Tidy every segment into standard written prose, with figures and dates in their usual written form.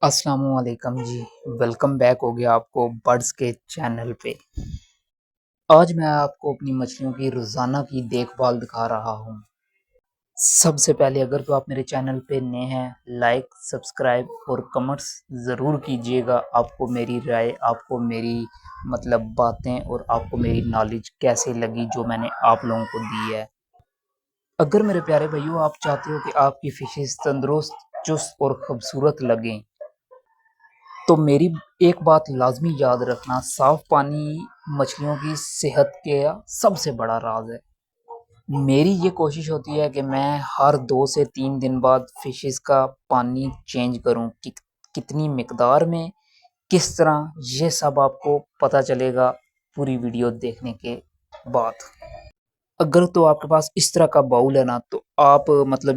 अस्सलामुअलैकुम जी। Welcome back हो गया आपको बर्ड्स के चैनल पे। आज मैं आपको अपनी मछलियों की रोज़ाना की देखभाल दिखा रहा हूँ। सबसे पहले अगर तो आप मेरे चैनल पे नए हैं, लाइक सब्सक्राइब और कमेंट्स ज़रूर कीजिएगा। आपको मेरी राय, आपको मेरी बातें और आपको मेरी नॉलेज कैसे लगी जो मैंने आप लोगों को दी है। अगर मेरे प्यारे भाइयों आप चाहते हो कि आपकी फ़िशेज़ तंदुरुस्त, चुस्त और खूबसूरत लगें, तो मेरी एक बात लाज़मी याद रखना, साफ़ पानी मछलियों की सेहत का सबसे बड़ा राज़ है। मेरी ये कोशिश होती है कि मैं हर 2 से 3 दिन बाद फ़िशेज़ का पानी चेंज करूँ। कितनी मिक़दार में, किस तरह, ये सब आपको पता चलेगा पूरी वीडियो देखने के बाद। अगर तो आपके पास इस तरह का बाउल है ना, तो आप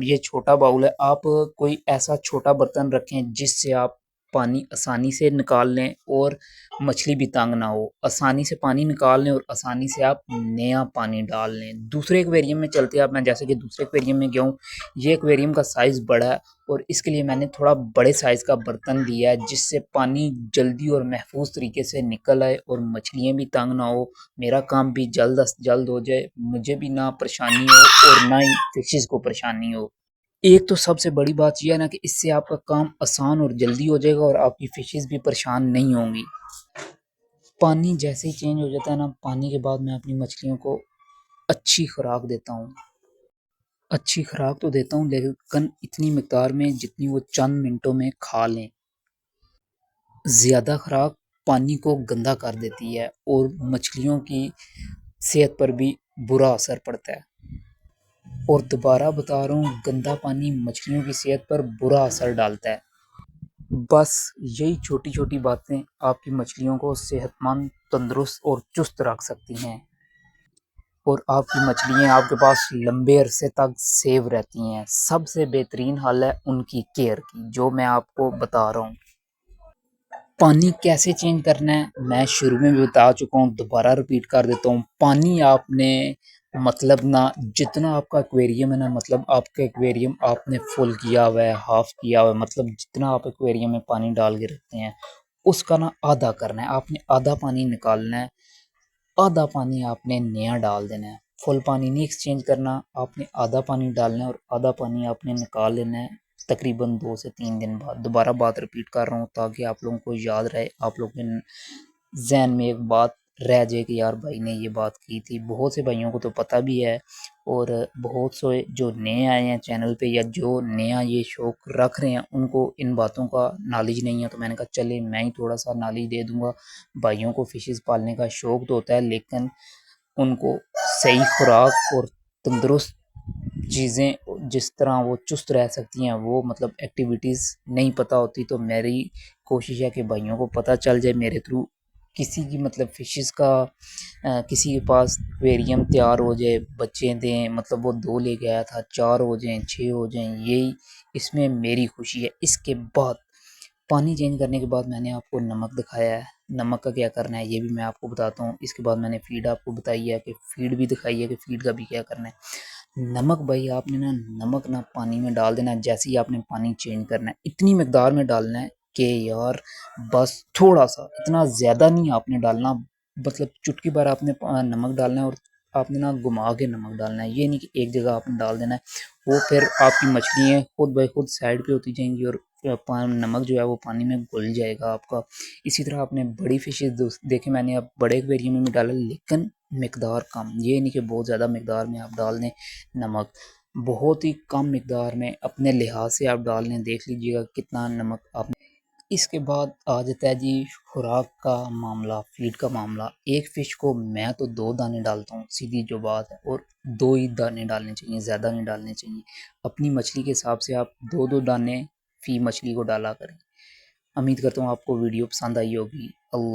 ये छोटा बाउल है, आप कोई ऐसा छोटा बर्तन रखें जिससे आप पानी आसानी से निकाल लें और मछली भी तंग ना हो। आसानी से पानी निकाल लें और आसानी से आप नया पानी डाल लें। दूसरे एक्वेरियम में चलते हैं अब मैं जैसे कि दूसरे एक्वेरियम में गया हूँ। ये एक्वेरियम का साइज़ बड़ा है और इसके लिए मैंने थोड़ा बड़े साइज़ का बर्तन लिया है जिससे पानी जल्दी और महफूज तरीके से निकल आए और मछलियाँ भी तंग ना हो, मेरा काम भी जल्द अज जल्द हो जाए, मुझे भी ना परेशानी हो और ना ही फिशेज़ को परेशानी हो। एक तो सबसे बड़ी बात ये है ना कि इससे आपका काम आसान और जल्दी हो जाएगा और आपकी फिशेज़ भी परेशान नहीं होंगी। पानी जैसे ही चेंज हो जाता है ना, पानी के बाद मैं अपनी मछलियों को अच्छी खुराक देता हूँ। अच्छी खुराक तो देता हूँ लेकिन इतनी मिक़दार में जितनी वो चंद मिनटों में खा लें। ज़्यादा खुराक पानी को गंदा कर देती है और मछलियों की सेहत पर भी बुरा असर पड़ता है। और दोबारा बता रहा हूँ, गंदा पानी मछलियों की सेहत पर बुरा असर डालता है। बस यही छोटी-छोटी बातें आपकी मछलियों को सेहतमंद, तंदुरुस्त और चुस्त रख सकती हैं और आपकी मछलियाँ आपके पास लंबे अरसे तक सेफ रहती हैं। सबसे बेहतरीन हल है उनकी केयर की, जो मैं आपको बता रहा हूँ। पानी कैसे चेंज करना है मैं शुरू में भी बता चुका हूँ, दोबारा रिपीट कर देता हूँ। पानी आपने ना जितना आपका एक्वेरियम है ना, आपका एक्वेरियम आपने फुल किया हुआ है, हाफ किया हुआ है, जितना आप एक्वेरियम में पानी डाल के रखते हैं उसका ना आधा करना है। आपने आधा पानी निकालना है, आधा पानी आपने नया डाल देना है। फुल पानी नहीं एक्सचेंज करना, आपने आधा पानी डालना है और आधा पानी आपने निकाल लेना है तकरीबन 2 से 3 दिन बाद। दोबारा बात रिपीट कर रहा हूँ ताकि आप लोगों को याद रहे, आप लोगों के ज़हन में एक बात रह जाए कि यार भाई ने ये बात की थी। बहुत से भाइयों को तो पता भी है और बहुत से जो नए आए हैं चैनल पे या जो नया ये शौक रख रहे हैं उनको इन बातों का नॉलेज नहीं है, तो मैंने कहा चले मैं ही थोड़ा सा नॉलेज दे दूंगा। भाइयों को फिशेस पालने का शौक तो होता है लेकिन उनको सही खुराक और तंदुरुस्त चीज़ें जिस तरह वो चुस्त रह सकती हैं वो एक्टिविटीज़ नहीं पता होती। तो मेरी कोशिश है कि भाइयों को पता चल जाए मेरे थ्रू। किसी की फिशेस का किसी के पास एक्वेरियम तैयार हो जाए, बच्चे दें, वो 2 लेके आया था, 4 हो जाएँ, 6 हो जाएँ, यही इसमें मेरी खुशी है। इसके बाद पानी चेंज करने के बाद मैंने आपको नमक दिखाया है, नमक का क्या करना है ये भी मैं आपको बताता हूँ। इसके बाद मैंने फ़ीड आपको बताई है कि फ़ीड भी दिखाई है कि फ़ीड का भी क्या करना है। नमक भाई आपने ना नमक ना पानी में डाल देना है जैसे ही आपने पानी चेंज करना है। इतनी मिक़दार में डालना है कि यार बस थोड़ा-सा, इतना ज़्यादा नहीं आपने डालना, चुटकी भर आपने नमक डालना है और आपने ना घुमा के नमक डालना है। ये नहीं कि एक जगह आपने डाल देना है, वो फिर आपकी मछलियाँ खुद ब खुद साइड पे होती जाएँगी और नमक जो है वो पानी में घुल जाएगा आपका। इसी तरह आपने बड़ी फिशेज़ देखें मैंने अब बड़े एक्वेरियम में भी डाला लेकिन मिक़दार कम, ये नहीं कि बहुत ज़्यादा मिक़दार में आप डाल दें नमक, बहुत ही कम मिक़दार में अपने लिहाज से आप डाल लें। देख लीजिएगा कितना नमक आप। इसके बाद आ जाता है जी खुराक का मामला, फ़ीड का मामला। एक फ़िश को मैं तो 2 दाने डालता हूँ, सीधी जो बात है, और 2 ही दाने डालने चाहिए, ज़्यादा नहीं डालने चाहिए। अपनी मछली के हिसाब से आप 2-2 दाने फ़ी मछली को डाला करें। उम्मीद करता हूँ आपको वीडियो पसंद आई होगी। अल्लाह